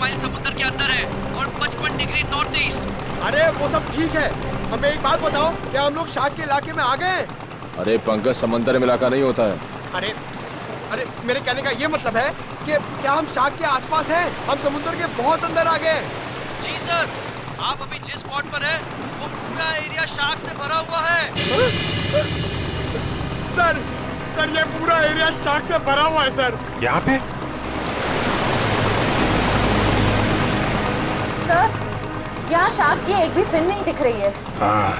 Mile समुद्र के अंदर है और 55 डिग्री नॉर्थ ईस्ट। अरे वो सब ठीक है, हमें एक बात बताओ, क्या हम लोग शार्क के इलाके में आ गए हैं? अरे पंकज, समंदर में इलाका नहीं होता है। अरे अरे मेरे कहने का ये मतलब है कि क्या हम शार्क के आसपास हैं? हम समुद्र के बहुत अंदर आ गए हैं। जी सर, आप अभी जिस स्पॉट पर है वो पूरा एरिया शार्क से भरा हुआ है। सर ये पूरा एरिया शार्क से भरा हुआ है सर। यहाँ पे सर, यहाँ शार्क की एक भी फिन नहीं दिख रही है। हाँ,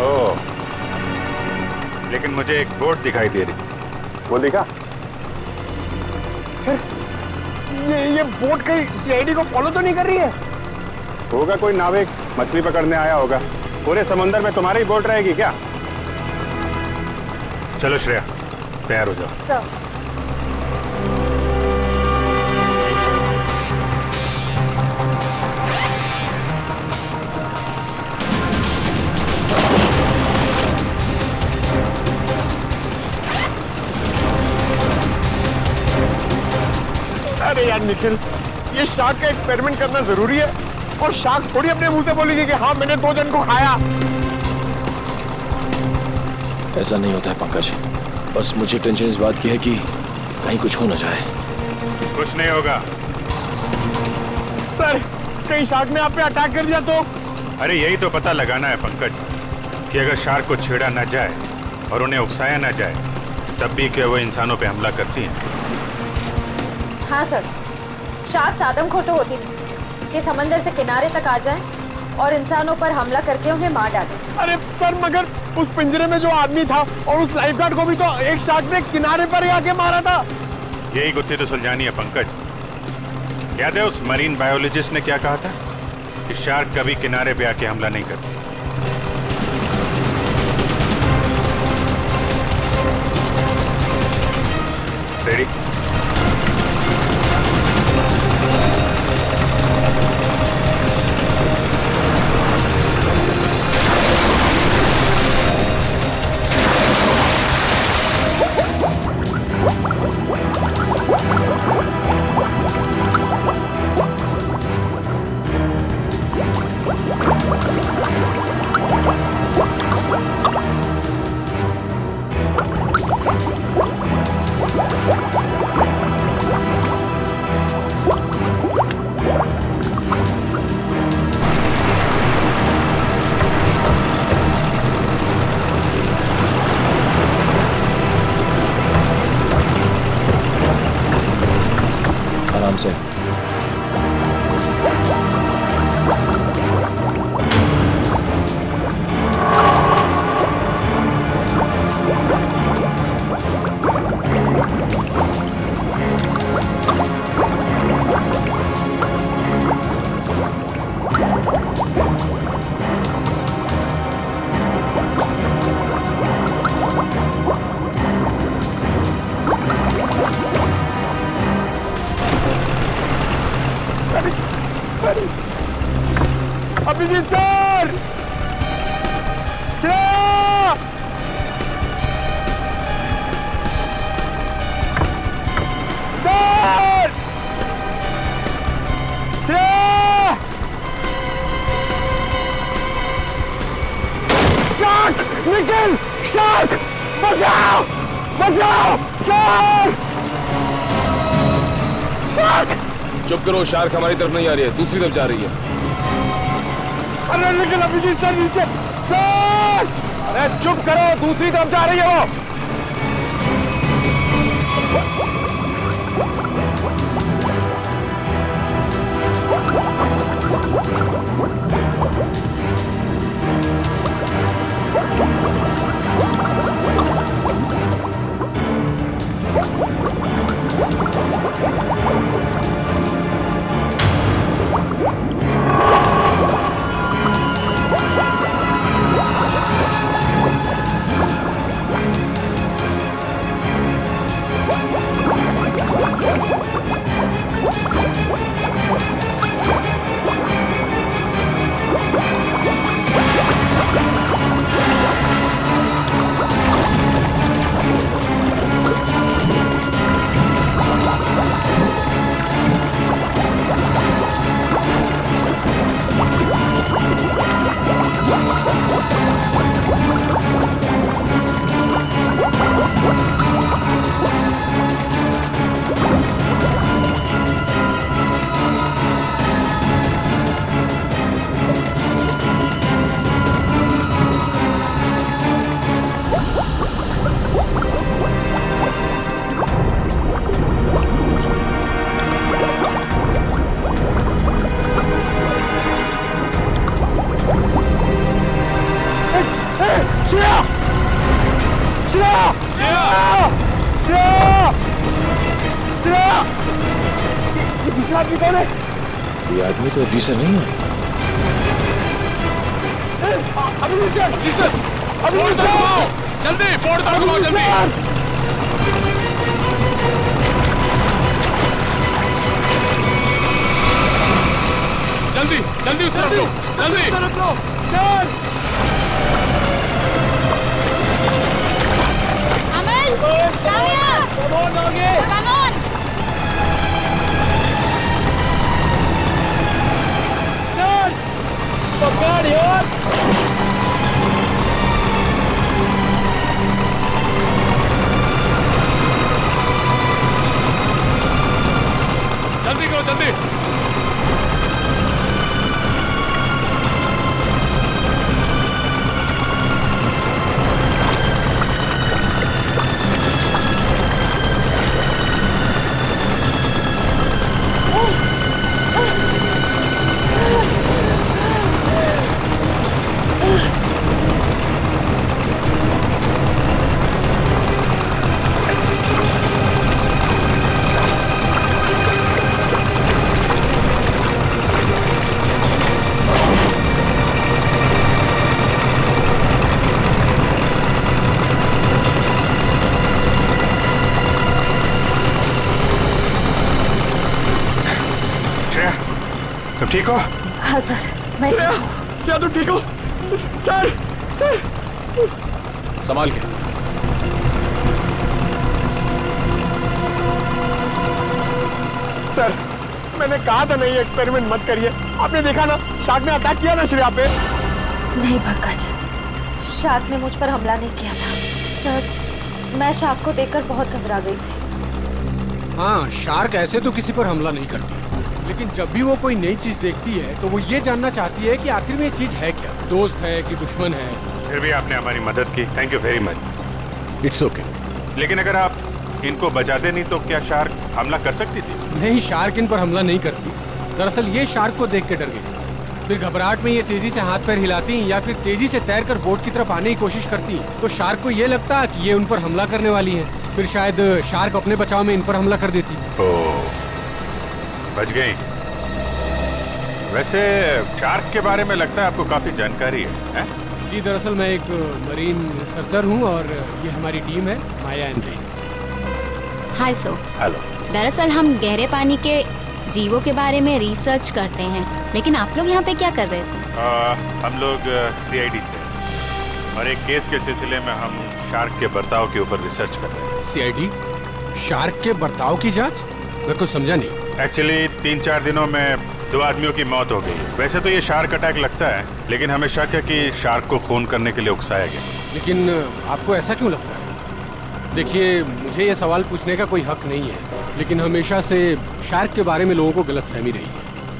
ओ, लेकिन मुझे एक बोट दिखाई दे रही। वो देखा सर, ये बोट कहीं सीआईडी को फॉलो तो नहीं कर रही है? होगा कोई नाविक मछली पकड़ने आया होगा। पूरे समुद्र में तुम्हारी बोट रहेगी क्या? चलो श्रेया, तैयार हो जाओ। सर, अरे यार निखिल, ये शार्क का एक्सपेरिमेंट करना जरूरी है और शार्क थोड़ी अपने मुंह से बोलेगी कि हाँ मैंने 2 जन को खाया। ऐसा नहीं होता है पंकज, बस मुझे टेंशन इस बात की है कि कहीं कुछ हो ना जाए। कुछ नहीं होगा। सर, कहीं शार्क ने आप पे अटैक कर दिया तो? अरे यही तो पता लगाना है पंकज, कि अगर शार्क को छेड़ा ना जाए और उन्हें उकसाया ना जाए, तब भी क्या वो इंसानों पे हमला करती हैं। हाँ सर, शार्क आदमखोर तो होती नहीं कि समंदर से किनारे तक आ जाए और इंसानों पर हमला करके उन्हें मार डाले। अरे पर मगर उस पिंजरे में जो आदमी था और उस लाइफगार्ड को भी तो एक शार्क ने किनारे पर ही आके मारा था। यही गुत्थी तो सुलझानी है पंकज। याद है उस मरीन बायोलॉजिस्ट ने क्या कहा था कि शार्क कभी किनारे पे आके हमला नहीं करती। रेडी? आराम से। Abhijeet sir! Shark! Nikhil! Shark! बचाओ! बचाओ! शार्क! शार्क! चुप करो, शार्क हमारी तरफ नहीं आ रही है, दूसरी तरफ जा रही है। अरे निखिल, अभिजीत सर नीचे! सर! अरे चुप करो, दूसरी तरफ जा रही है वो। दूसरा आदमी कौन है? ये आदमी तो अभी से नहीं है। अभी जी सर, अभी जल्दी फोड़ दो, जल्दी। जल्दी जल्दी उस तरफ लो, जल्दी तरफ लो सर। अमल, कामयाब, कम ऑन आगे। Come on. सर पकड़ यार। जल्दी करो, जल्दी। तुम ठीक हो? हाँ सर, मैं ठीक हूँ। श्रेया तुम ठीक हो? सर सर संभाल के। सर मैंने कहा था नहीं एक्सपेरिमेंट मत करिए। आपने देखा ना शार्क ने अटैक किया ना श्रेया पे। नहीं पंकज, शार्क ने मुझ पर हमला नहीं किया था। सर मैं शार्क को देखकर बहुत घबरा गई थी। हाँ, शार्क ऐसे तो किसी पर हमला नहीं करती, लेकिन जब भी वो कोई नई चीज देखती है तो वो ये जानना चाहती है कि आखिर में ये चीज है क्या, दोस्त है कि दुश्मन है। फिर भी आपने हमारी मदद की, thank you very much. It's okay. लेकिन अगर आप इनको बचाते नहीं तो क्या शार्क हमला कर सकती थी? नहीं, शार्क इन पर हमला नहीं करती। दरअसल ये शार्क को देख के डर गई, फिर घबराहट में ये तेजी से हाथ पैर हिलाती या फिर तेजी से तैरकर बोट की तरफ आने की कोशिश करती, तो शार्क को ये लगता कि ये उन पर हमला करने वाली है। फिर शायद शार्क अपने बचाव में इन पर हमला कर देती। ओह, बच गई। वैसे शार्क के बारे में लगता है आपको काफी जानकारी है? जी दरअसल मैं एक मरीन रिसर्चर हूँ और ये हमारी टीम है, Maya and Ren. Hi so. Hello. दरअसल हम गहरे पानी के जीवों के बारे में रिसर्च करते हैं, लेकिन आप लोग यहाँ पे क्या कर रहे थे? हम लोग CID से और एक केस के सिलसिले में हम शार्क के बर्ताव के ऊपर रिसर्च कर रहे हैं। CID? शार्क के बर्ताव की जांच? मैं कुछ समझा नहीं। एक्चुअली 3-4 दिनों में 2 आदमियों की मौत हो गई। वैसे तो ये शार्क अटैक लगता है, लेकिन हमें शक है कि शार्क को खून करने के लिए उकसाया गया। लेकिन आपको ऐसा क्यों लगता है? देखिए, मुझे ये सवाल पूछने का कोई हक नहीं है, लेकिन हमेशा से शार्क के बारे में लोगों को गलतफहमी रही है,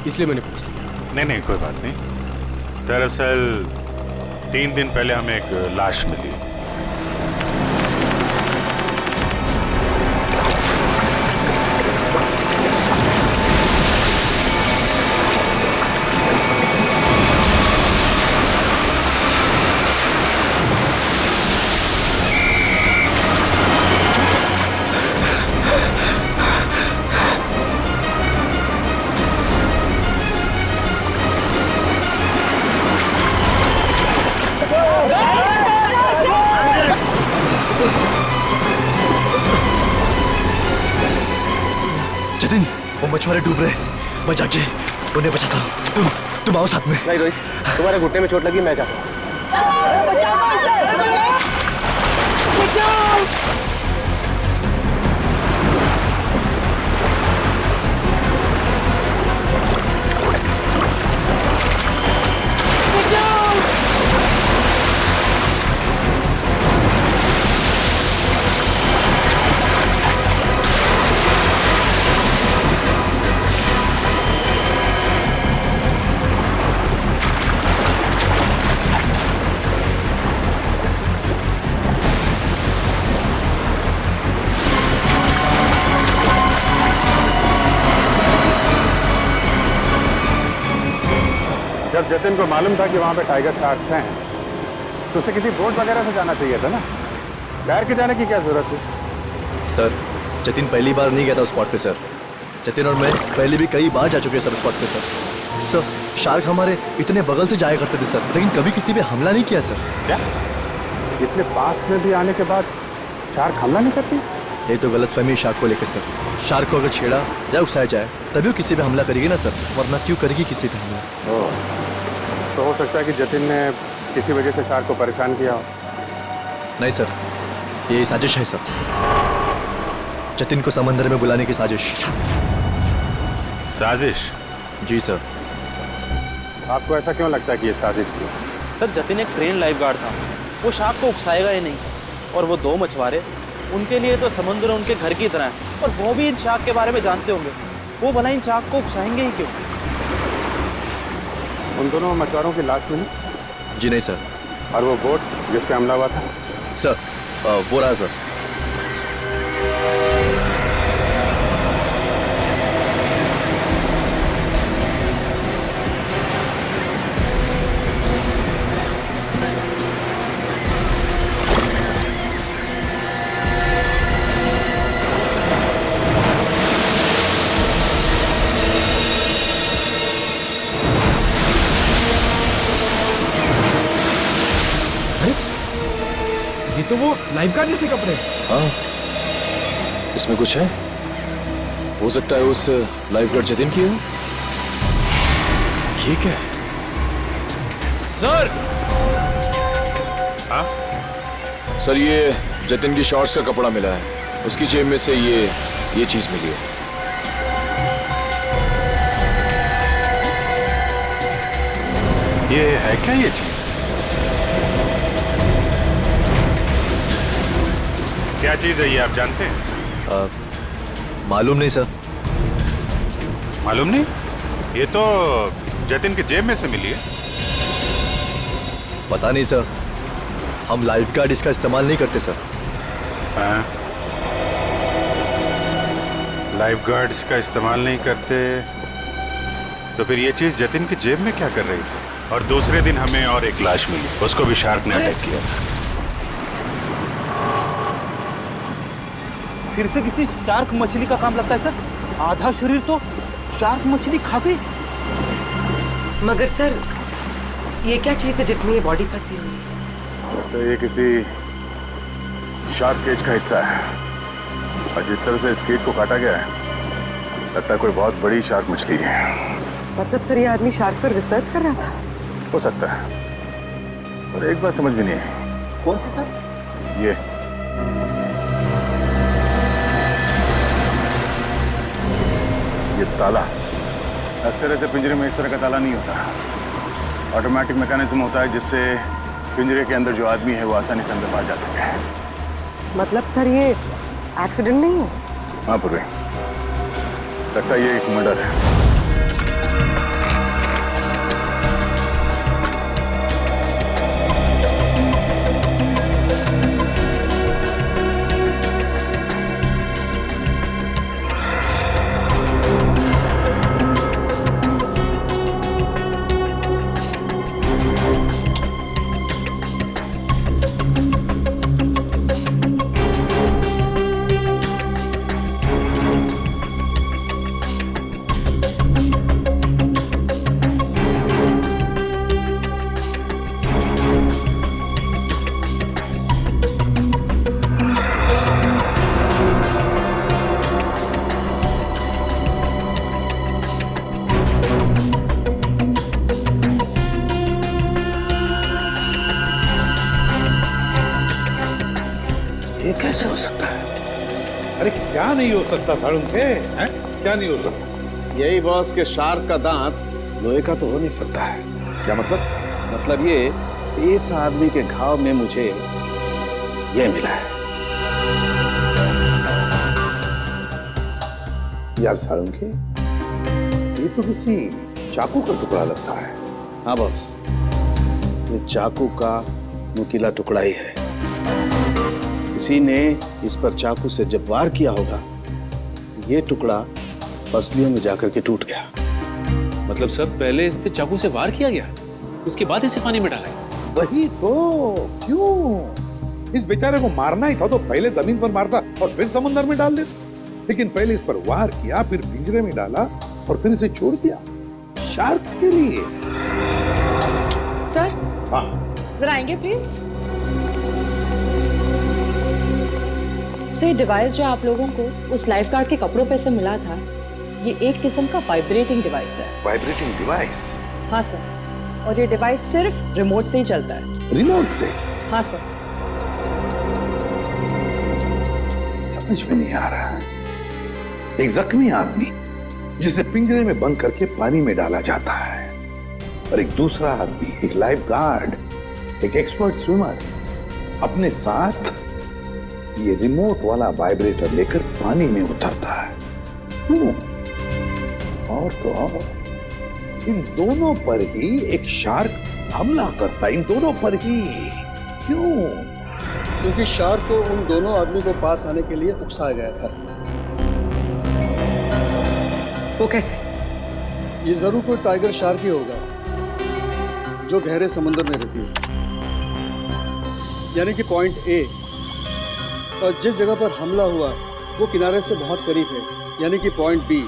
इसलिए मैंने पूछ लिया। नहीं, कोई बात नहीं। दरअसल 3 दिन पहले हमें एक लाश मिली। जतिन, वो मछुआरे डूब रहे, मैं जाके उन्हें बचाता हूँ। तुम आओ साथ में। नहीं रोहित, तुम्हारे घुटने में चोट लगी, मैं जाता हूँ। जब जतिन को मालूम था कि वहाँ पे टाइगर शार्क्स हैं, तो उसे किसी बोट वगैरह से जाना चाहिए था ना। तैर के जाने की क्या जरूरत थी? सर, जतिन पहली बार नहीं गया था उस स्पॉट पे सर। जतिन और मैं पहले भी कई बार जा चुके हैं सर उस स्पॉट पे सर। सर शार्क हमारे इतने बगल से जाया करते थे सर, लेकिन कभी किसी पे हमला नहीं किया सर। क्या इतने पास में भी आने के बाद शार्क हमला नहीं करती? ये तो गलतफहमी शार्क को लेकर सर। शार्क को अगर छेड़ा या उकसाया जाए तभी वो किसी पे हमला करेगी ना सर, वरना क्यों करेगी किसी पे हमला। तो हो सकता है कि जतिन ने किसी वजह से शार्क को परेशान किया हो। नहीं सर, ये साजिश है सर, जतिन को समंदर में बुलाने की साजिश। साजिश? जी सर। आपको ऐसा क्यों लगता है कि ये साजिश थी? सर जतिन एक ट्रेन लाइफ गार्ड था, वो शार्क को उकसाएगा ही नहीं। और वो दो मछुआरे, उनके लिए तो समुद्र उनके घर की तरह है, और वो भी इन शार्क के बारे में जानते होंगे, वो भला इन शार्क को उकसाएंगे ही क्यों? उन दोनों मछुआरों की लाश मिली? जी नहीं सर। और वो बोट जिस पे हमला हुआ था? सर वो रहा सर। तो वो लाइफ गार्ड जैसे कपड़े। हाँ, इसमें कुछ है। हो सकता है उस लाइफ गार्ड जतिन की हो। ये क्या है? सर। हाँ सर, ये जतिन की शॉर्ट्स का कपड़ा मिला है, उसकी जेब में से ये चीज मिली है। ये है क्या ये चीज? क्या चीज है ये, आप जानते हैं? मालूम नहीं सर। मालूम नहीं? ये तो जतिन की जेब में से मिली है। पता नहीं सर, हम लाइफ गार्ड इसका इस्तेमाल नहीं करते सर। हाँ? लाइफ गार्ड्स का इस्तेमाल नहीं करते, तो फिर ये चीज जतिन की जेब में क्या कर रही थी? और दूसरे दिन हमें और एक लाश मिली, उसको भी शार्क ने अटैक किया था। फिर से किसी शार्क मछली का काम लगता है सर। आधा शरीर तो शार्क मछली खा गई। मगर सर, ये क्या चीज है जिसमें ये बॉडी फंसी हुई है? तो ये किसी शार्क केज का हिस्सा है, और जिस तरह से इस केज को काटा गया है, लगता है कोई बहुत बड़ी शार्क मछली है। मतलब सर, ये आदमी शार्क पर रिसर्च कर रहा था? हो सकता है, और एक बात समझ में नहीं आई। कौन सी सर? ये ताला अक्सर ऐसे पिंजरे में इस तरह का ताला नहीं होता। ऑटोमेटिक मैकेनिज्म होता है जिससे पिंजरे के अंदर जो आदमी है वो आसानी से अंदर बाहर जा सके। मतलब सर, ये एक्सीडेंट नहीं है? हाँ पूर्वी, लगता है ये एक मर्डर है। ये कैसे हो सकता है? अरे क्या नहीं हो सकता साळुंखे? क्या नहीं हो सकता? यही बॉस के शार्क का दांत लोहे का तो हो नहीं सकता है। क्या मतलब? मतलब ये इस आदमी के घाव में मुझे ये मिला है। यार साळुंखे, ये तो किसी चाकू का टुकड़ा लगता है। हाँ बॉस, ये चाकू का नुकीला टुकड़ा ही है। किसी ने इस पर चाकू से जब वार किया होगा, ये टुकड़ा पसलियों में जाकर के टूट गया। मतलब सब पहले इस पे चाकू से वार किया गया, उसके बाद इसे पानी में डाला गया। वही तो, क्यों? इस बेचारे को मारना ही था तो पहले जमीन पर मारता और फिर समुद्र में डाल देता। लेकिन पहले इस पर वार किया, फिर पिंजरे में डाला और फिर इसे छोड़ दिया शार्क के लिए। सर हाँ, जरा आएंगे प्लीज। सर ये डिवाइस जो आप लोगों को उस लाइफ गार्ड के कपड़ों पे से मिला था, ये एक किस्म का वाइब्रेटिंग डिवाइस है। Vibrating device? हाँ सर, और ये डिवाइस सिर्फ रिमोट से ही चलता है। रिमोट से? हाँ सर। समझ में नहीं आ रहा। एक जख्मी आदमी जिसे पिंजरे में बंद करके पानी में डाला जाता है, और एक दूसरा आदमी, एक लाइफ गार्ड, एक एक्सपर्ट स्विमर, अपने साथ ये रिमोट वाला वाइब्रेटर लेकर पानी में उतरता है। क्यों? और तो और, इन दोनों पर ही एक शार्क हमला करता है, इन दोनों पर ही। क्यों? क्योंकि शार्क को उन दोनों आदमी को पास आने के लिए उकसाया गया था। वो कैसे? ये जरूर कोई टाइगर शार्क ही होगा जो गहरे समुद्र में रहती है, यानी कि पॉइंट ए, और जिस जगह पर हमला हुआ वो किनारे से बहुत करीब है, यानी कि पॉइंट बी।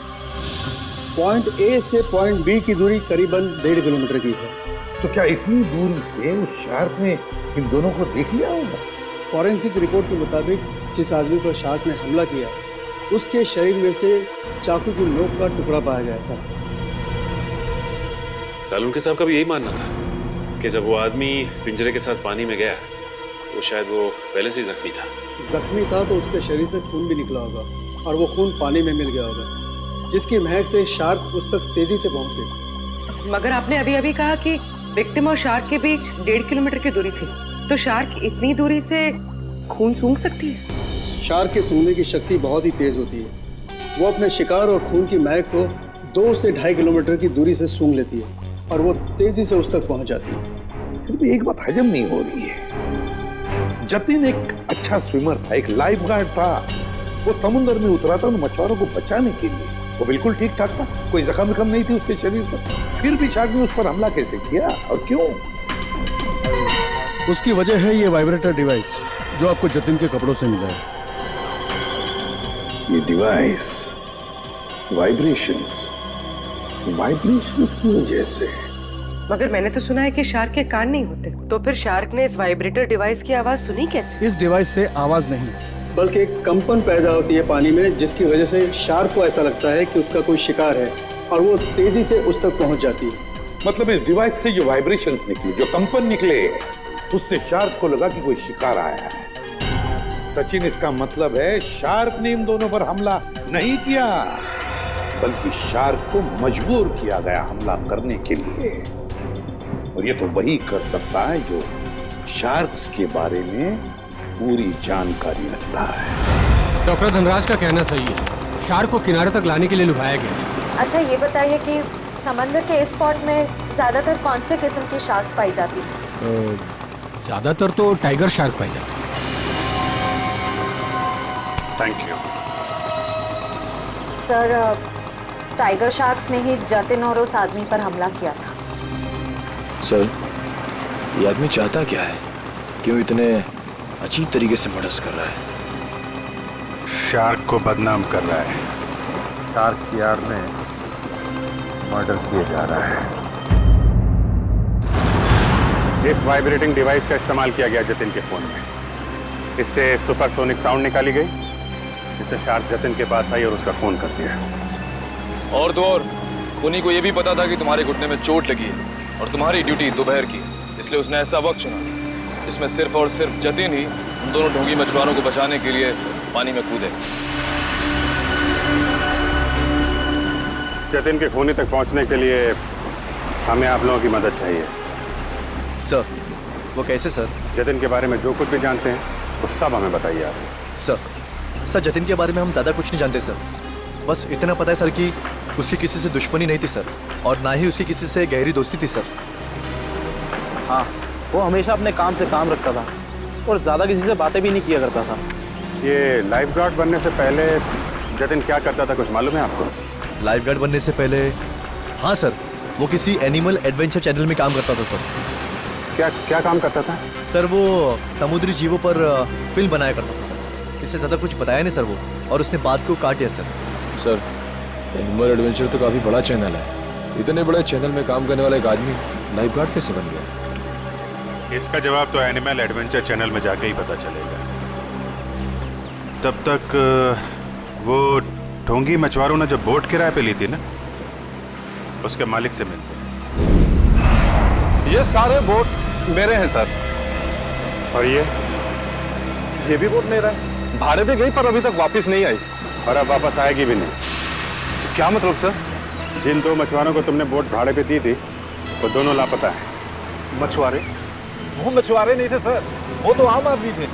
पॉइंट ए से पॉइंट बी की दूरी करीबन 1.5 किलोमीटर की है। तो क्या इतनी दूरी से उस शार्क ने इन दोनों को देख लिया होगा? फॉरेंसिक रिपोर्ट के मुताबिक जिस आदमी पर शार्क ने हमला किया, उसके शरीर में से चाकू की नोक का टुकड़ा पाया गया था। सालुंके साहब का भी यही मानना था कि जब वो आदमी पिंजरे के साथ पानी में गया तो शायद वो पहले से ही जख्मी था। जख्मी था तो उसके शरीर से खून भी निकला होगा, और वो खून पानी में मिल गया होगा, जिसकी महक से शार्क उस तक तेजी से पहुंच गई। मगर आपने अभी अभी कहा कि विक्टिम और शार्क के बीच 1.5 किलोमीटर की दूरी थी, तो शार्क इतनी दूरी से खून सूंघ सकती है? शार्क के सूंघने की शक्ति बहुत ही तेज होती है। वो अपने शिकार और खून की महक को 2 से 2.5 किलोमीटर की दूरी से सूंघ लेती है, और वो तेजी से उस तक पहुंच जाती है। फिर भी एक बात हजम नहीं हो रही है। जतिन एक अच्छा स्विमर था, एक लाइफ गार्ड था, वो समुद्र में उतरा था उन मछुआरों को बचाने के लिए। वो बिल्कुल ठीक ठाक था, कोई जख्म नहीं थी उसके शरीर पर, फिर भी शार्क ने उस पर हमला कैसे किया और क्यों? उसकी वजह है ये वाइब्रेटर डिवाइस जो आपको जतिन के कपड़ों से मिला है। ये डिवाइस वाइब्रेशंस की वजह से। मगर मैंने तो सुना है कि शार्क के कान नहीं होते, तो फिर शार्क ने इस वाइब्रेटर डिवाइस की आवाज सुनी कैसे? इस डिवाइस से आवाज नहीं, बल्कि एक कंपन पैदा होती है पानी में, जिसकी वजह से शार्क को ऐसा लगता है कि उसका कोई शिकार है, और वो तेजी से उस तक पहुंच जाती है। मतलब इस डिवाइस से जो वाइब्रेशंस निकली, जो कंपन निकले, उससे शार्क को लगा कि कोई शिकार आया है। सचिन, इसका मतलब है शार्क ने इन दोनों पर हमला नहीं किया, बल्कि शार्क को मजबूर किया गया हमला करने के लिए। और ये तो वही कर सकता है जो शार्क्स के बारे में पूरी जानकारी रखता है। डॉक्टर धनराज का कहना सही है, शार्क को किनारे तक लाने के लिए लुभाया गया। अच्छा ये बताइए कि समंदर के इस स्पॉट में ज्यादातर कौन से किस्म की शार्क्स पाई जाती है? ज्यादातर तो टाइगर शार्क पाई जाती है। Thank you sir, tiger sharks ने ही जतिन और उस आदमी पर हमला किया था। सर, ये आदमी चाहता क्या है? क्यों इतने अजीब तरीके से मर्डर्स कर रहा है? शार्क को बदनाम कर रहा है। शार्क की आड़ में मर्डर किया जा रहा है। इस वाइब्रेटिंग डिवाइस का इस्तेमाल किया गया जतिन के फोन में। इससे सुपरसोनिक साउंड निकाली गई, जिससे शार्क जतिन के पास आई और उसका फोन कर दिया। और तो और, उन्हीं को ये भी पता था कि तुम्हारे घुटने में चोट लगी है और तुम्हारी ड्यूटी दोपहर की, इसलिए उसने ऐसा वक्त चुना जिसमें सिर्फ और सिर्फ जतिन ही उन दोनों ढोंगी मछुआरों को बचाने के लिए पानी में कूदे। जतिन के खूनी तक पहुंचने के लिए हमें आप लोगों की मदद चाहिए। सर, वो कैसे सर? जतिन के बारे में जो कुछ भी जानते हैं वो सब हमें बताइए आप। सर, जतिन के बारे में हम ज़्यादा कुछ नहीं जानते सर। बस इतना पता है सर कि उसकी किसी से दुश्मनी नहीं थी सर, और ना ही उसकी किसी से गहरी दोस्ती थी सर। हाँ, वो हमेशा अपने काम से काम रखता था और ज़्यादा किसी से बातें भी नहीं किया करता था। ये लाइफ गार्ड बनने से पहले जतिन क्या करता था, कुछ मालूम है आपको? लाइफ गार्ड बनने से पहले? हाँ सर, वो किसी एनिमल एडवेंचर चैनल में काम करता था सर। क्या काम करता था? सर, वो समुद्री जीवों पर फिल्म बनाया करता था। इससे ज़्यादा कुछ बताया नहीं सर वो। और उसने बात को काट दिया सर। सर, एनिमल एडवेंचर तो काफी बड़ा चैनल है। इतने बड़े चैनल में काम करने वाला एक आदमी लाइफ गार्ड कैसे बन गया? इसका जवाब तो एनिमल एडवेंचर चैनल में जाके ही पता चलेगा। तब तक वो ढोंगी मछुआरों ने जो बोट किराए पे ली थी ना, उसके मालिक से मिलते हैं। ये सारे बोट मेरे हैं सर। और ये भी बोट मेरा है। भाड़े पे गई पर अभी तक वापस नहीं आई। और अब वापस आएगी भी नहीं। क्या मतलब सर? जिन 2 मछुआरों को तुमने बोट भाड़े पे दी थी वो दोनों लापता हैं। मछुआरे? वो मछुआरे नहीं थे सर, वो तो आम आदमी थे।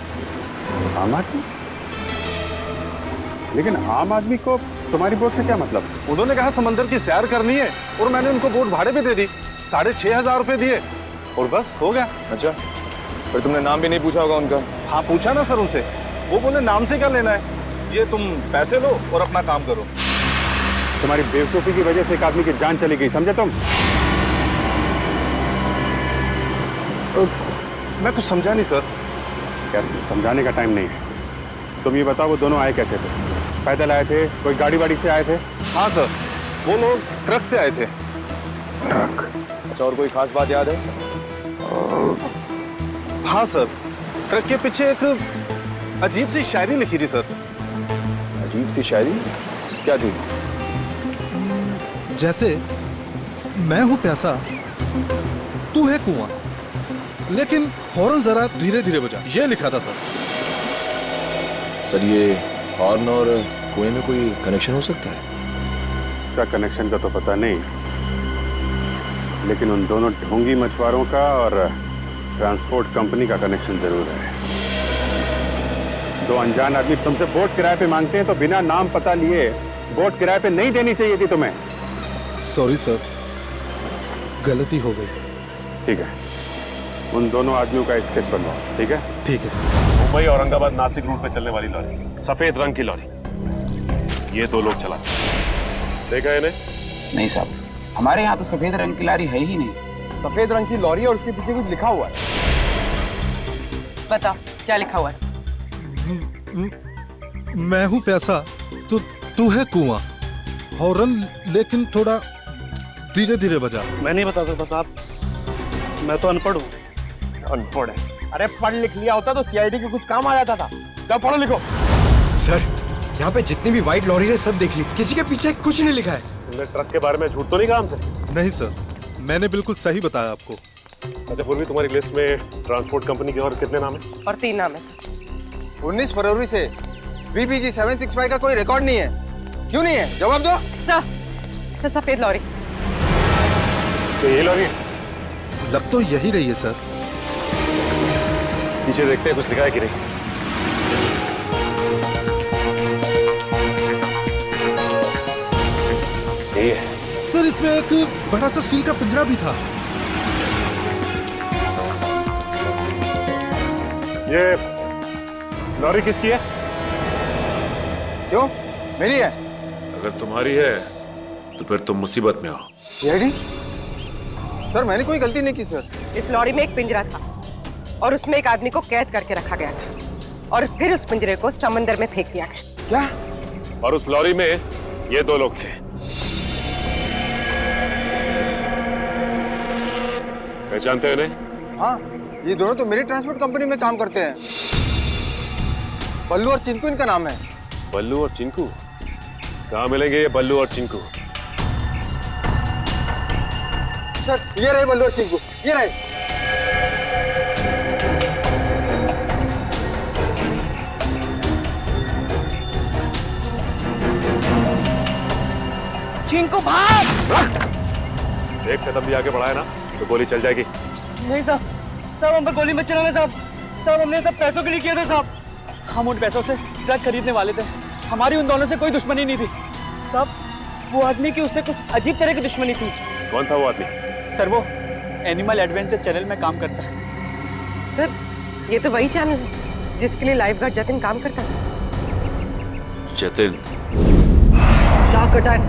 आम आदमी? लेकिन आम आदमी को तुम्हारी बोट से क्या मतलब? उन्होंने कहा समंदर की सैर करनी है और मैंने उनको बोट भाड़े पे दे दी। 6,500 रुपए दिए और बस हो गया। अच्छा, फिर तुमने नाम भी नहीं पूछा होगा उनका? हाँ पूछा ना सर उनसे। वो बोले नाम से क्या लेना है, ये तुम पैसे लो और अपना काम करो। तुम्हारी बेवकूफी की वजह से एक आदमी की जान चली गई, समझे तुम? मैं कुछ समझा नहीं सर। यार समझाने का टाइम नहीं है। तुम ये बताओ वो दोनों आए कैसे थे? पैदल आए थे, कोई गाड़ी वाड़ी से आए थे? हाँ सर, वो लोग ट्रक से आए थे। ट्रक? अच्छा, और कोई खास बात याद है? हाँ सर, ट्रक के पीछे एक अजीब सी शायरी लिखी थी सर। अजीब सी शायरी? क्या थी? जैसे मैं हूं प्यासा, तू है कुआं, लेकिन हॉर्न जरा धीरे धीरे बजा, ये लिखा था सर। सर, ये हॉर्न और कुएं में कोई कनेक्शन हो सकता है? इसका कनेक्शन का तो पता नहीं, लेकिन उन दोनों ढोंगी मछुआरों का और ट्रांसपोर्ट कंपनी का कनेक्शन जरूर है। 2 अनजान आदमी तुमसे बोट किराए पे मांगते हैं तो बिना नाम पता लिए बोट किराए पे नहीं देनी चाहिए थी तुम्हें। सॉरी सर, गलती हो गई। ठीक है, उन दोनों आदमियों का स्केच बनवाओ। ठीक है? ठीक है। मुंबई औरंगाबाद नासिक रूट पे चलने वाली लॉरी, सफेद रंग की लॉरी। ये 2 लोग चला, देखा इन्हें? नहीं साहब, हमारे यहाँ तो सफेद रंग की लॉरी है ही नहीं। सफेद रंग की लॉरी और उसके पीछे कुछ लिखा हुआ है। बता क्या लिखा हुआ है? मैं हूं प्यासा, तू है कुआं, हॉर्न लेकिन थोड़ा धीरे धीरे बजा। मैं नहीं बता सकता साहब, मैं तो अनपढ़ हूँ। अनपढ़ है? अरे पढ़ लिख लिया होता तो सीआईडी के कुछ काम आ जाता था। जब पढ़ो लिखो। सर, यहाँ पे जितनी भी व्हाइट लॉरी है सब देख ली, किसी के पीछे कुछ नहीं लिखा है। तुमने ट्रक के बारे में झूठ तो नहीं कहा हमसे? नहीं सर, मैंने बिल्कुल सही बताया आपको। अच्छा पूर्वी, तुम्हारी लिस्ट में ट्रांसपोर्ट कंपनी के और कितने नाम है? और 3 नाम है सर। 19 फरवरी से VBG 765 का कोई रिकॉर्ड नहीं है। क्यों नहीं है? जवाब दो। सर, सफेद लॉरी। तो ये लॉरी लग तो यही रही है सर। पीछे देखते हैं कुछ लिखा है कि नहीं। ये सर, इसमें एक बड़ा सा स्टील का पिंजरा भी था। ये लॉरी किसकी है? क्यों? मेरी है। अगर तुम्हारी है तो फिर तुम मुसीबत में हो। सीआईडी? सर मैंने कोई गलती नहीं की सर। इस लॉरी में एक पिंजरा था और उसमें एक आदमी को कैद करके रखा गया था और फिर उस पिंजरे को समंदर में फेंक दिया गया। क्या? और उस लॉरी में ये 2 लोग थे। पहचानते हो इन्हें? हाँ, ये दोनों तो मेरी ट्रांसपोर्ट कंपनी में काम करते हैं। बल्लू और चिंकू इनका नाम है। बल्लू और चिंकू? कहाँ मिलेंगे ये बल्लू और चिंकू? सर ये रहे बल्लू और चिंकू, ये रहे। चिंकू भाग! एक कदम भी आगे बढ़ाया ना तो गोली चल जाएगी। नहीं साहब, साहब हम पर गोली मत चलाना साहब। साहब हमने सब पैसों के लिए किया था साहब। हम उन पैसों से ट्रक खरीदने वाले थे। हमारी उन दोनों से कोई दुश्मनी नहीं थी साहब। वो आदमी की उससे कुछ अजीब तरह की दुश्मनी थी। कौन था वो आदमी? सर वो एनिमल एडवेंचर चैनल में काम करता है। सर ये तो वही चैनल है जिसके लिए लाइफ गार्ड जतिन काम करता था। जतिन? शार्क अटैक,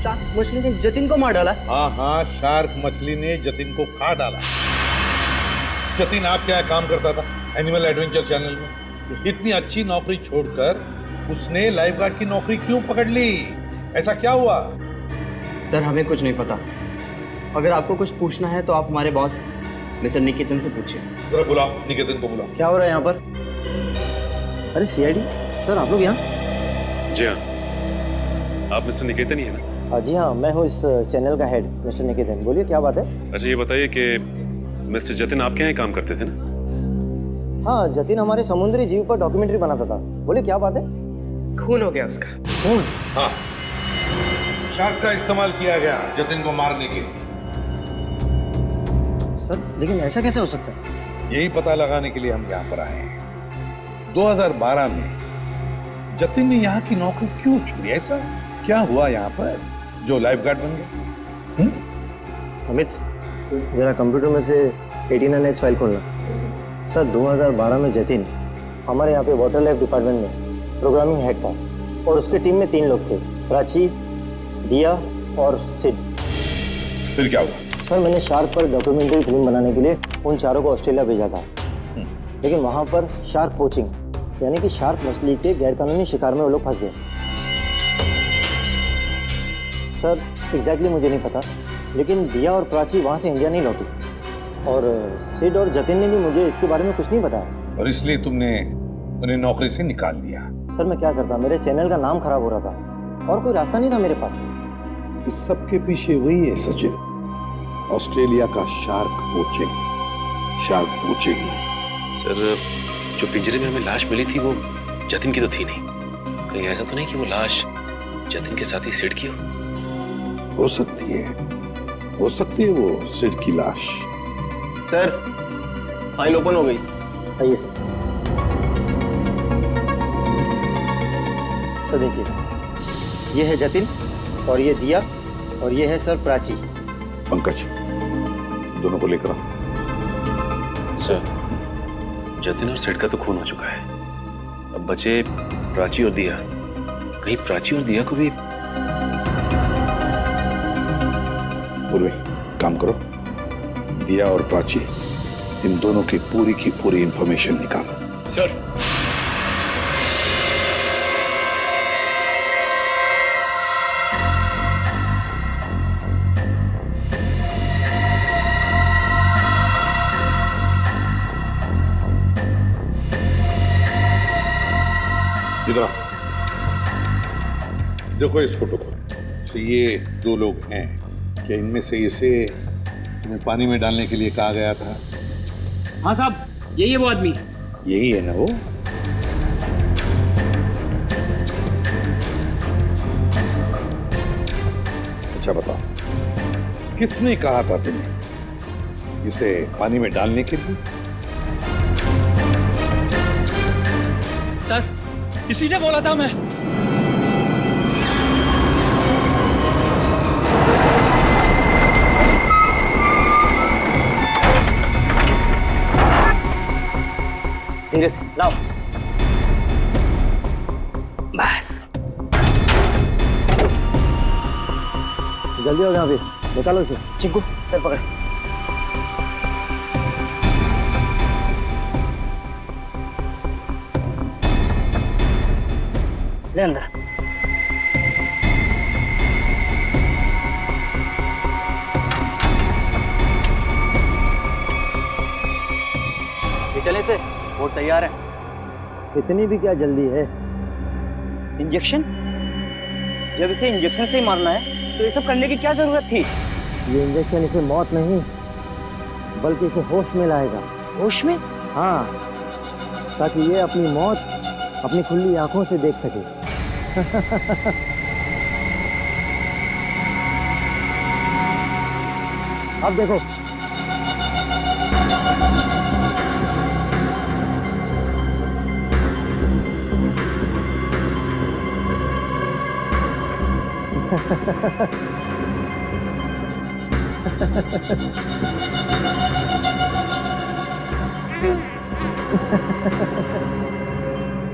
शार्क मछली ने जतिन को मार डाला। हाँ हाँ, शार्क मछली ने जतिन को खा डाला। जतिन आप क्या काम करता था एनिमल एडवेंचर चैनल में। इतनी अच्छी नौकरी छोड़कर उसने लाइफगार्ड की नौकरी क्यों पकड़ ली? ऐसा क्या हुआ? सर हमें कुछ नहीं पता। अगर आपको कुछ पूछना है तो आप हमारे बॉस मिस्टर निकेतन से पूछिए। जरा बुलाओ, निकेतन को बुलाओ। क्या हो रहा है यहाँ पर? अरे सीआईडी सर, आप लोग यहाँ? जी हाँ, आप मिस्टर निकेतन ही है ना? जी हाँ, मैं हूँ इस चैनल का हेड मिस्टर निकेतन। बोलिए क्या बात है? अच्छा ये बताइए कि मिस्टर जतिन आपके यहाँ काम करते थे ना? हाँ, जतिन हमारे समुद्री जीव पर डॉक्यूमेंट्री बनाता था। बोलिए क्या बात है? खून हो गया उसका। खून? हाँ, शार्क का इस्तेमाल किया गया जतिन को मारने के लिए। सर लेकिन ऐसा कैसे हो सकता है? यही पता लगाने के लिए हम यहाँ पर आए हैं। 2012 में जतिन ने यहाँ की नौकरी क्यों छोड़ी? ऐसा क्या हुआ यहाँ पर जो लाइफगार्ड बन गया? अमित, जरा कंप्यूटर में से 89X फाइल खोलना। सर 2012 में जतिन हमारे यहाँ पे वाटर लाइफ डिपार्टमेंट में प्रोग्रामिंग हेड था और उसके टीम में 3 लोग थे, प्राची, दिया और सिड। फिर क्या हुआ? सर मैंने शार्क पर डॉक्यूमेंट्री फिल्म बनाने के लिए उन चारों को ऑस्ट्रेलिया भेजा था, लेकिन वहाँ पर शार्क पोचिंग यानी कि शार्क मछली के गैरकानूनी शिकार में वो लोग फंस गए। सर एग्जैक्टली मुझे नहीं पता, लेकिन दिया और प्राची वहाँ से इंडिया नहीं लौटी और सिड और जतिन ने भी मुझे इसके बारे में कुछ नहीं बताया। और इसलिए तुमने उन्हें नौकरी से निकाल दिया? सर मैं क्या करता, मेरे चैनल का नाम खराब हो रहा था और कोई रास्ता नहीं था मेरे पास। इस सब के पीछे वही है सचिन, ऑस्ट्रेलिया का शार्क पोचिंग। सर जो पिंजरे में हमें लाश मिली थी वो जतिन की तो थी नहीं। कहीं ऐसा तो नहीं कि वो लाश जतिन के साथ ही सिड की हो सकती है वो सिड की लाश। सर फाइल ओपन हो गई। आइए सर। सर देखिए, ये है जतिन और ये दिया और ये है सर प्राची। पंकज, दोनों को लेकर आओ। सर जतिन और सिड का तो खून हो चुका है, अब बचे प्राची और दिया। कहीं प्राची और दिया को भी। पूर्वे काम करो, दिया और प्राची इन दोनों की पूरी इंफॉर्मेशन निकालो। सर इधर देखो इस फोटो को। तो ये 2 लोग हैं, क्या इनमें से इसे तुम्हें पानी में डालने के लिए कहा गया था? हाँ साहब, यही है वो आदमी। यही है ना वो? अच्छा बताओ, किसने कहा था तुम्हें इसे पानी में डालने के लिए? सर इसी ने बोला था। मैं धीरे से लाओ। बस जल्दी हो गया, अभी निकालो इसे। चिंकू सर पकड़। ले अंदर। ये चले से, वो तैयार है। इतनी भी क्या जल्दी है? इंजेक्शन? जब इसे इंजेक्शन से ही मारना है तो ये सब करने की क्या जरूरत थी? ये इंजेक्शन इसे मौत नहीं बल्कि इसे होश में लाएगा। होश में? हाँ, ताकि ये अपनी मौत अपनी खुली आंखों से देख सके। अब देखो।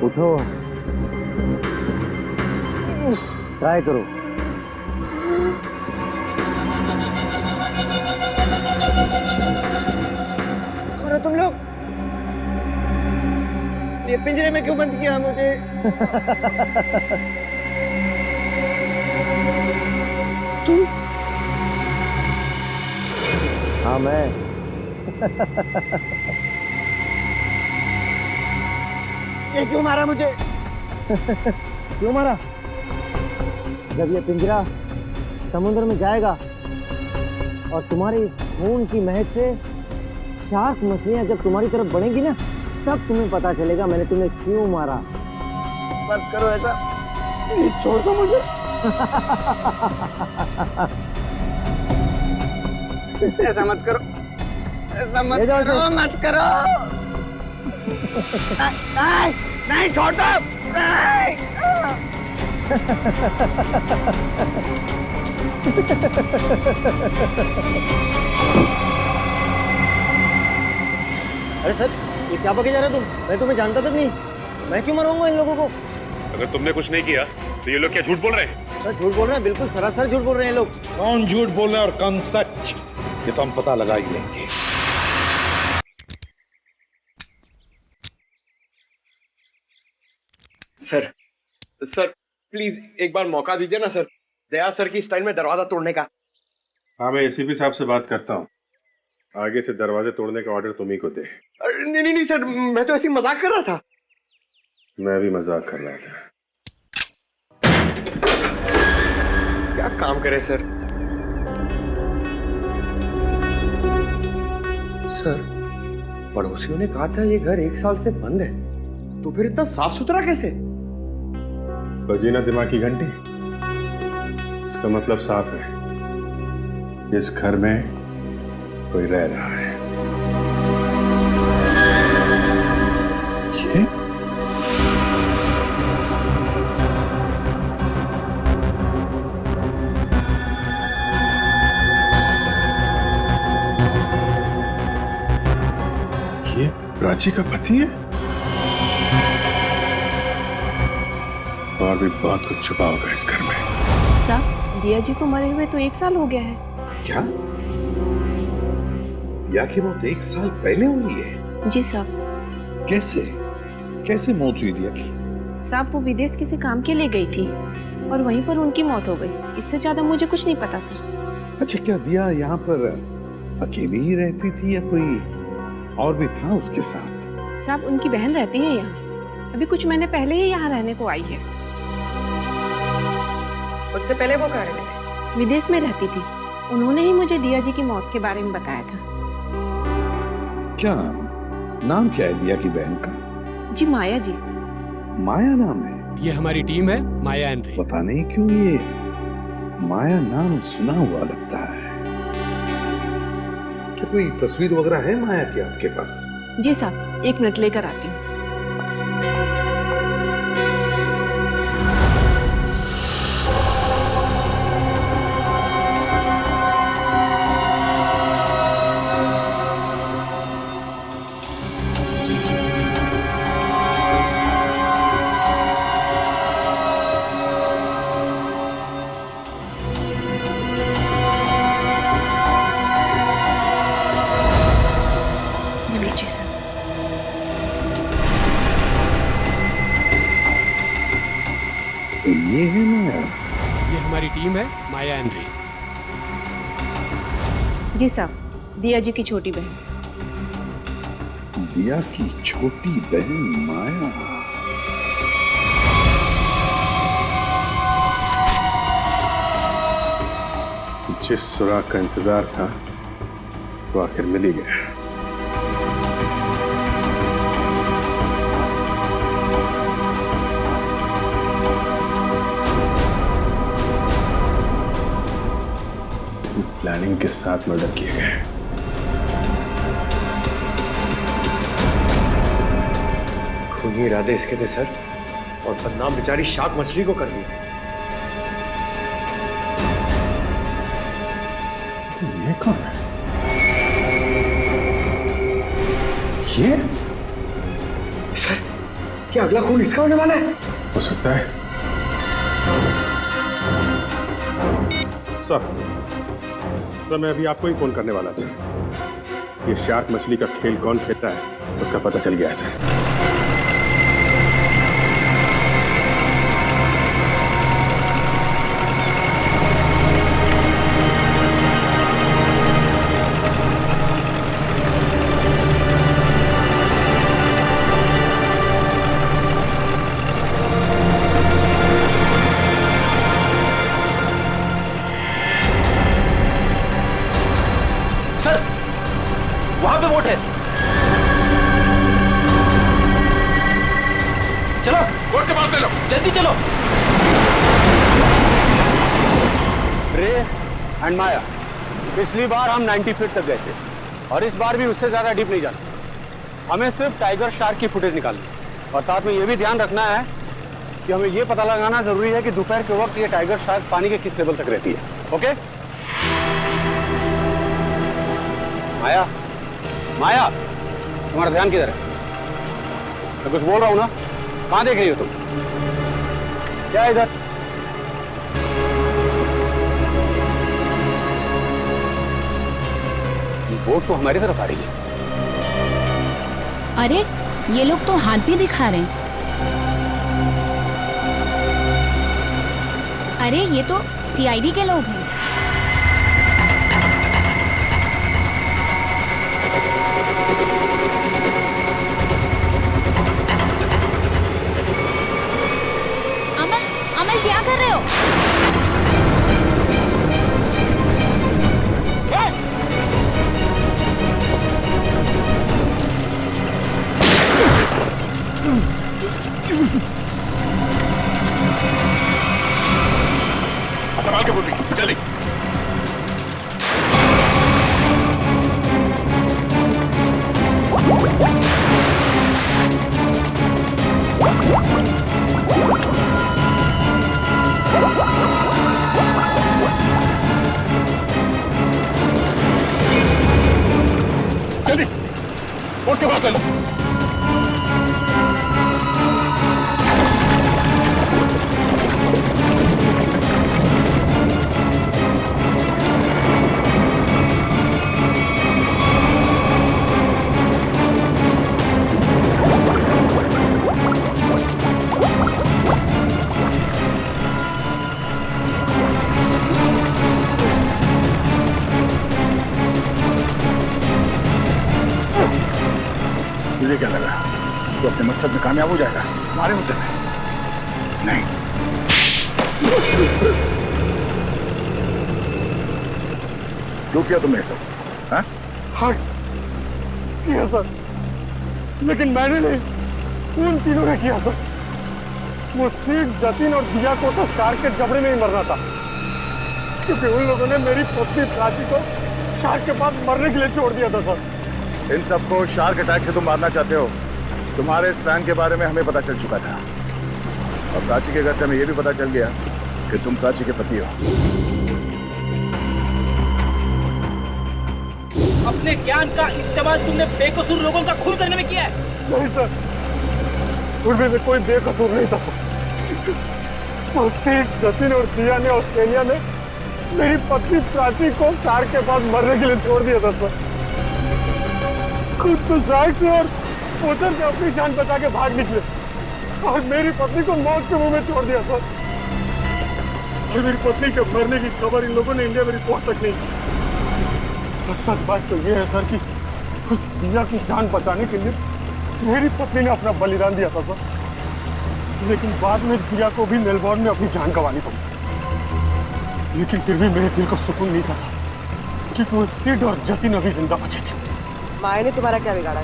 उठो, ट्राई करो। कौन हो तुम लोग? ये पिंजरे में क्यों बंद किया मुझे? तू? हाँ मैं। ये क्यों मारा मुझे? क्यों मारा? जब ये पिंजरा समुद्र में जाएगा और तुम्हारी इस खून की महक से शार्क मछलियां जब तुम्हारी तरफ बढ़ेंगी ना, तब तुम्हें पता चलेगा मैंने तुम्हें क्यों मारा। मत करो ऐसा, ये छोड़ दो मुझे। ऐसा मत करो, ऐसा मत करो, मत करो। नहीं, नहीं छोड़ दो, नहीं। अरे सर, ये क्या बके जा रहे हो तुम? मैं तुम्हें जानता तक नहीं, मैं क्यों मरवाऊंगा इन लोगों को? अगर तुमने कुछ नहीं किया तो ये लोग क्या झूठ बोल रहे हैं? सर झूठ बोल रहे हैं, बिल्कुल सरासर झूठ बोल रहे हैं लोग। कौन झूठ बोल रहा है और कौन सच, ये तो हम पता लगा ही लेंगे। सर प्लीज एक बार मौका दीजिए ना सर, दया सर की स्टाइल में दरवाजा तोड़ने का। हाँ, मैं एसीपी साहब से बात करता हूँ, आगे से दरवाजे तोड़ने का ऑर्डर तुम ही को दे। नहीं नहीं नहीं सर, मैं तो ऐसे ही मजाक कर रहा था। मैं भी मजाक कर रहा था। क्या काम करे सर? सर, पड़ोसियों ने कहा था ये घर 1 साल से बंद है, तो फिर इतना साफ सुथरा कैसे? बजी ना दिमाग की घंटी, इसका मतलब साफ है, इस घर में कोई रह रहा है। ये प्राची का पति है? और भी बहुत कुछ छुपा होगा इस घर में। साहब, दिया जी को मरे हुए तो 1 साल हो गया है। क्या? दिया की मौत 1 साल पहले हुई है? जी साहब। कैसे? कैसे मौत हुई दिया की? साहब, वो विदेश किसी काम के लिए गई थी और वहीं पर उनकी मौत हो गई। इससे ज्यादा मुझे कुछ नहीं पता सर। अच्छा, क्या दिया यहाँ पर अकेली ही रहती थी या कोई और भी था उसके साथ? साहब, उनकी बहन रहती है यहाँ, अभी कुछ महीने पहले ही यहाँ रहने को आई है। उससे पहले वो कहाँ रहती थी? विदेश में रहती थी। उन्होंने ही मुझे दिया जी की मौत के बारे में बताया था। क्या नाम क्या है दिया की बहन का? जी माया जी। माया नाम है? ये हमारी टीम है, माया एंड रे। पता नहीं क्यों ये माया नाम सुना हुआ लगता है। क्या कोई तस्वीर वगैरह है माया की आपके पास? जी साहब, 1 मिनट लेकर आती हूँ। ये है माया? ये हमारी टीम है, माया एंड रे। जी साहब, दिया जी की छोटी बहन। दिया की छोटी बहन माया। जिस सुराग का इंतजार था वो आखिर मिल ही गया। प्लानिंग के साथ मर्डर किए गए। खूनी इरादे इसके थे सर, और बदनाम बेचारी शार्क मछली को कर दिया। ये कौन है? ये? सर, क्या अगला खून इसका होने वाला है? हो सकता है। सर, मैं अभी आपको ही फोन करने वाला था। ये शार्क मछली का खेल कौन खेलता है उसका पता चल गया है सर। बोट है। चलो बोट के पास ले लो, जल्दी चलो। रे एंड माया, पिछली बार हम 90 फीट तक गए थे और इस बार भी उससे ज्यादा डीप नहीं जाना। हमें सिर्फ टाइगर शार्क की फुटेज निकालनी और साथ में ये भी ध्यान रखना है कि हमें ये पता लगाना जरूरी है कि दोपहर के वक्त ये टाइगर शार्क पानी के किस लेवल तक रहती है। ओके माया, माया तुम्हारा ध्यान किधर है? मैं कुछ बोल रहा हूं ना, कहां देख रही हो तुम? क्या इधर? बोट तो हमारी तरफ आ रही है। अरे ये लोग तो हाथ भी दिखा रहे हैं। अरे ये तो सीआईडी के लोग हैं। अमल, अमल क्या कर रहे हो? संभाल के बोटी, जल्दी। जल्दी बोट के पास ले लो। तुझे क्या लगा तो अपने मकसद में कामयाब हो जाएगा हमारे होते में? नहीं। क्यों किया तुमने सब? हाँ? हाँ किया सर, लेकिन मैंने नहीं, उन तीनों ने किया सर। वो सीट, जतिन और दिया को तो शार्क के जबड़े में ही मरना था, क्योंकि उन लोगों ने मेरी पत्नी प्राची को शार्क के पास मरने के लिए छोड़ दिया था सर। इन सबको शार्क अटैक से तुम मारना चाहते हो? तुम्हारे इस प्लान के बारे में हमें पता चल चुका था और प्राची के घर से हमें यह भी पता चल गया कि तुम प्राची के पति हो। अपने ज्ञान का इस्तेमाल तुमने बेकसूर लोगों का खून करने में किया है। नहीं सर, उनमें कोई बेकसूर नहीं था सर। वो सीट, जतिन और दिया ने ऑस्ट्रेलिया में मेरी पत्नी प्राची को शार्क के पास मरने के लिए छोड़ दिया था सर। खुद तो शार्क से और उधर से अपनी जान बचा के भाग निकले और मेरी पत्नी को मौत के मुंह में छोड़ दिया सर। और मेरी पत्नी के मरने की खबर इन लोगों ने इंडिया में रिपोर्ट तक नहीं की। और सच बात तो ये है सर कि उस दिया की जान बचाने के लिए मेरी पत्नी ने अपना बलिदान दिया था सर, लेकिन बाद में दिया को भी मेलबोर्न में अपनी जान गंवानी पड़ी। लेकिन फिर भी मेरे दिल को सुकून नहीं था सर, क्योंकि वो सिड और जतिन अभी जिंदा बचे थे। माया ने तुम्हारा क्या बिगाड़ा?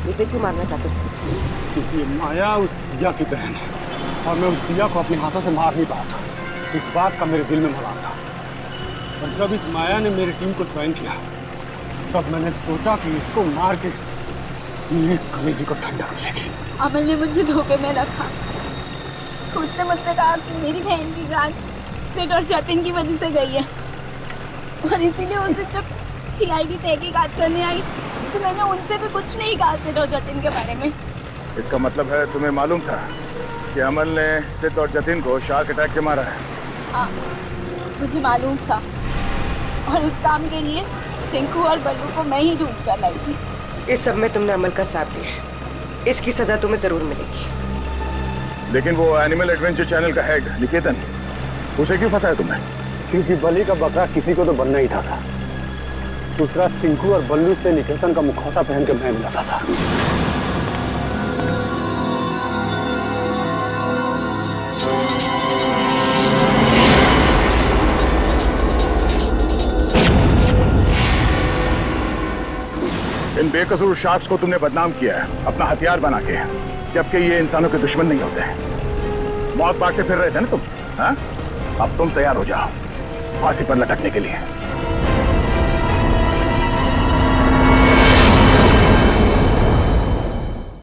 इसे क्यों मारना चाहते थे? क्योंकि माया उस दिया की बहन है और मैं उस दिया को अपने हाथों से मार नहीं पाया था। इस बात का मेरे दिल में मलाल था। और जब इस माया ने मेरी टीम को ज्वाइन किया तब मैंने सोचा कि इसको मार के मेरे कलेजे को ठंडा कर लेगी। अमल ने मुझे धोखे में रखा। उसने मुझसे कहा कि मेरी बहन की जान सिड और जतिन की वजह से गई है और इसीलिए उनसे जब सीआईडी तहकीकात करने आई तो मैंने उनसे भी कुछ नहीं कहा सिड और जतिन के बारे में। इसका मतलब है तुम्हें मालूम था कि अमल ने सिड और जतिन को शार्क अटैक से मारा है? हाँ, मुझे मालूम था और इस काम के लिए चिंकू और बल्लू को मैं ही ढूंढ कर लाई थी। इस सब में तुमने अमल का साथ दिया, इसकी सजा तुम्हें जरूर मिलेगी। लेकिन वो एनिमल एडवेंचर चैनल का हेड निकेतन, उसे क्यों फंसाया तुमने? क्योंकि बलि का बकरा किसी को तो बनना ही था सर। दूसरा, चिंकू और बल्लू से निकेतन का मुखौटा पहन के मैं मिला था सर। इन बेकसूर शार्क्स को तुमने बदनाम किया है अपना हथियार बना के, जबकि ये इंसानों के दुश्मन नहीं होते। मौत बांटते फिर रहे थे ना तुम, हाँ? अब तुम तैयार हो जाओ फांसी पर लटकने के लिए।